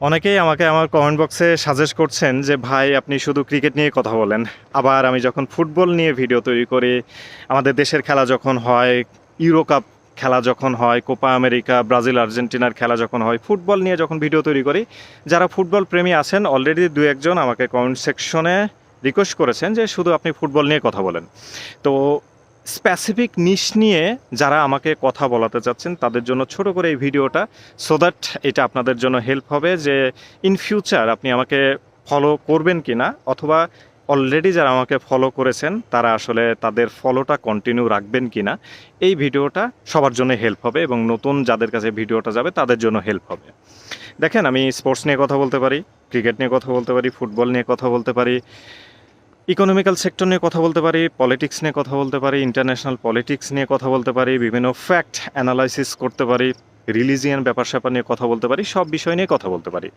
অনেকেই আমাকে আমার কমেন্ট বক্সে সাজেস্ট করছেন যে ভাই আপনি শুধু ক্রিকেট নিয়ে কথা বলেন। আবার আমি যখন ফুটবল নিয়ে ভিডিও তৈরি করি, আমাদের দেশের খেলা যখন হয়, ইউরো কাপ খেলা যখন হয়, কোপা আমেরিকা, ব্রাজিল আর্জেন্টিনার খেলা যখন হয়, ফুটবল নিয়ে যখন ভিডিও তৈরি করি, যারা ফুটবল প্রেমী আছেন অলরেডি দু একজন আমাকে কমেন্ট সেকশনে রিকোয়েস্ট করেছেন যে শুধু আপনি ফুটবল নিয়ে কথা বলেন। তো স্পেসিফিক নিশ নিয়ে যারা আমাকে কথা বলাতে চাচ্ছেন তাদের জন্য ছোট করে এই ভিডিওটা, সো দ্যাট এটা আপনাদের জন্য হেল্প হবে যে ইন ফিউচার আপনি আমাকে ফলো করবেন কি না, অথবা অলরেডি যারা আমাকে ফলো করেছেন তারা আসলে তাদের ফলোটা কন্টিনিউ রাখবেন কি না। এই ভিডিওটা সবার জন্য হেল্প হবে এবং নতুন যাদের কাছে ভিডিওটা যাবে তাদের জন্য হেল্প হবে। দেখেন, আমি স্পোর্টস নিয়ে কথা বলতে পারি, ক্রিকেট নিয়ে কথা বলতে পারি, ফুটবল নিয়ে কথা বলতে পারি, ইকোনমিক্যাল সেক্টর নিয়ে কথা বলতে পারি, পলিটিক্স নিয়ে কথা বলতে পারি, ইন্টারন্যাশনাল পলিটিক্স নিয়ে কথা বলতে পারি, বিভিন্ন ফ্যাক্ট অ্যানালাইসিস করতে পারি, রিলিজিয়ান ব্যাপার স্যাপার নিয়ে কথা বলতে পারি, সব বিষয় নিয়ে কথা বলতে পারি।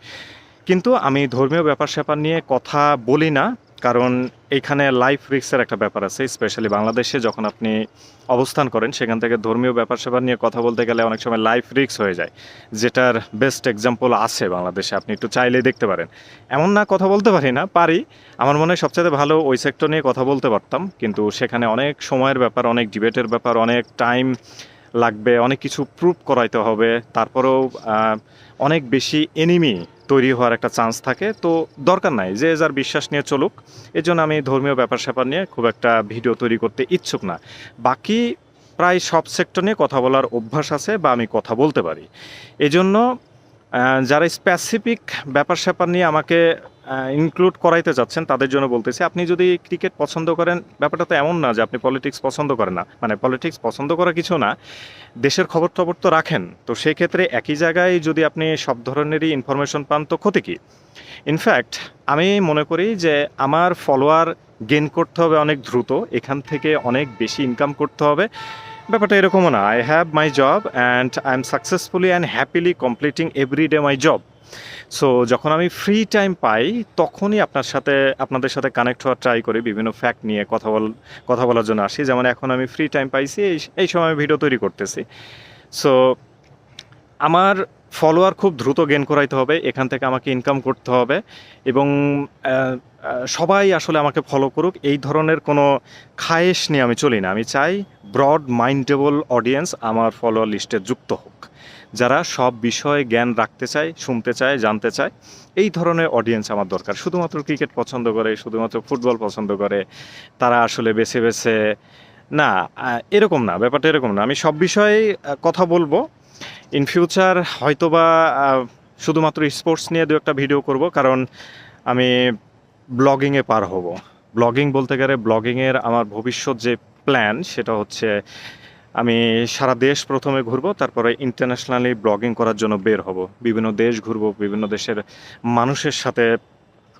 কিন্তু আমি ধর্মীয় ব্যাপার স্যাপার নিয়ে কথা বলি না, কারণ এইখানে লাইফ রিস্কের একটা ব্যাপার আছে। স্পেশালি বাংলাদেশে যখন আপনি অবস্থান করেন, সেখান থেকে ধর্মীয় ব্যাপার স্যাপার নিয়ে কথা বলতে গেলে অনেক সময় লাইফ রিস্ক হয়ে যায়, যেটার বেস্ট এক্সাম্পল আছে বাংলাদেশে, আপনি একটু চাইলেই দেখতে পারেন। এমন না কথা বলতে পারি না, পারি। আমার মনে হয় সবচেয়ে ভালো ওই সেক্টর নিয়ে কথা বলতে পারতাম, কিন্তু সেখানে অনেক সময়ের ব্যাপার, অনেক ডিবেটের ব্যাপার, অনেক টাইম লাগবে, অনেক কিছু প্রুভ করাইতে হবে, তারপরেও অনেক বেশি এনিমি তৈরি হওয়ার একটা চান্স থাকে। তো দরকার নাই, যে যার বিশ্বাস নিয়ে চলুক। এই জন্য আমি ধর্মীয় ব্যাপার স্যাপার নিয়ে খুব একটা ভিডিও তৈরি করতে ইচ্ছুক না। বাকি প্রায় সব সেক্টর নিয়ে কথা বলার অভ্যাস আছে বা আমি কথা বলতে পারি। এজন্য যারা স্পেসিফিক ব্যাপার স্যাপার নিয়ে আমাকে ইনক্লুড করাইতে যাচ্ছেন তাদের জন্য বলতেছি, আপনি যদি ক্রিকেট পছন্দ করেন, ব্যাপারটা তো এমন না যে আপনি পলিটিক্স পছন্দ করেন না। মানে পলিটিক্স পছন্দ করা কিছু না, দেশের খবর টবর তো রাখেন। তো সেই ক্ষেত্রে একই জায়গায় যদি আপনি সব ধরনেরই ইনফরমেশন পান তো ক্ষতি কী? ইনফ্যাক্ট আমি মনে করি যে আমার ফলোয়ার গেইন করতে হবে অনেক দ্রুত, এখান থেকে অনেক বেশি ইনকাম করতে হবে। ব্যাপারটা এরকমও না। I have my job and I am successfully and happily completing every day my job. So যখন আমি ফ্রি টাইম পাই তখনই আপনাদের সাথে কানেক্ট হওয়ার ট্রাই করি, বিভিন্ন ফ্যাক্ট নিয়ে কথা বলার জন্য আসি। যেমন এখন আমি ফ্রি টাইম পাইছি, এই সময় আমি ভিডিও তৈরি করতেছি। সো আমার ফলোয়ার খুব দ্রুত গেইন করাইতে হবে, এখান থেকে আমাকে ইনকাম করতে হবে এবং সবাই আসলে আমাকে ফলো করুক, এই ধরনের কোনো খায়েশ নিয়ে আমি চলি না। আমি চাই ব্রড মাইন্ডেবল অডিয়েন্স আমার ফলোয়ার লিস্টে যুক্ত হোক, যারা সব বিষয়ে জ্ঞান রাখতে চায়, শুনতে চায়, জানতে চায়। এই ধরনের অডিয়েন্স আমার দরকার। শুধুমাত্র ক্রিকেট পছন্দ করে, শুধুমাত্র ফুটবল পছন্দ করে, তারা আসলে বেছে বেছে না, এরকম না, ব্যাপারটা এরকম না। আমি সব বিষয়েই কথা বলবো। ইন ফিউচার হয়তোবা শুধুমাত্র স্পোর্টস নিয়ে দু একটা ভিডিও করব, কারণ আমি ব্লগিংয়ে পার হব। ব্লগিং বলতে গেলে ব্লগিংয়ের আমার ভবিষ্যৎ যে প্ল্যান সেটা হচ্ছে আমি সারা দেশ প্রথমে ঘুরবো, তারপরে ইন্টারন্যাশনালি ব্লগিং করার জন্য বের হব। বিভিন্ন দেশ ঘুরবো, বিভিন্ন দেশের মানুষের সাথে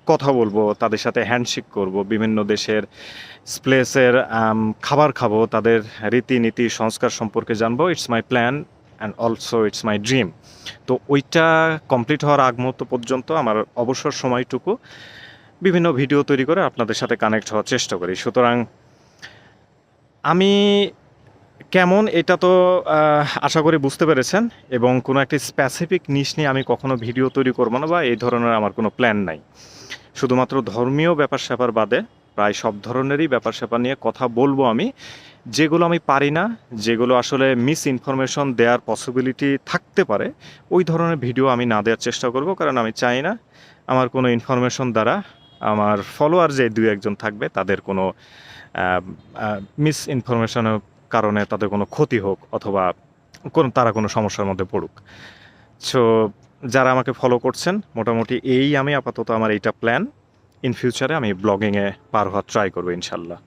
কথা বলবো, তাদের সাথে হ্যান্ডশেক করব, বিভিন্ন দেশের প্লেসের খাবার খাবো, তাদের রীতিনীতি সংস্কার সম্পর্কে জানবো। It's my plan and also it's my dream. তো ওইটা কমপ্লিট হওয়ার আগ মুহূর্ত পর্যন্ত আমার অবসর সময়টুকু বিভিন্ন ভিডিও তৈরি করে আপনাদের সাথে কানেক্ট হওয়ার চেষ্টা করি। সুতরাং আমি কেমন এটা তো আশা করি বুঝতে পেরেছেন, এবং কোনো একটা স্পেসিফিক নিশ নিয়ে আমি কখনো ভিডিও তৈরি করবো না বা এই ধরনের আমার কোনো প্ল্যান নাই। শুধুমাত্র ধর্মীয় ব্যাপার স্যাপার বাদে প্রায় সব ধরনেরই ব্যাপার স্যাপার নিয়ে কথা বলবো আমি। যেগুলো আমি পারি না, যেগুলো আসলে মিস ইনফরমেশন দেওয়ার পসিবিলিটি থাকতে পারে, ওই ধরনের ভিডিও আমি না দেওয়ার চেষ্টা করব, কারণ আমি চাই না আমার কোনো ইনফরমেশন দ্বারা আমার ফলোয়ার যে দুই একজন থাকবে তাদের কোনো মিস ইনফরমেশনের কারণে তাদের কোনো ক্ষতি হোক, অথবা তারা কোনো সমস্যার মধ্যে পড়ুক। সো যারা আমাকে ফলো করছেন, মোটামুটি আমি আপাতত আমার এইটা প্ল্যান। ইন ফিউচারে আমি ব্লগিংয়ে পার হওয়ার ট্রাই করবো ইনশাল্লাহ।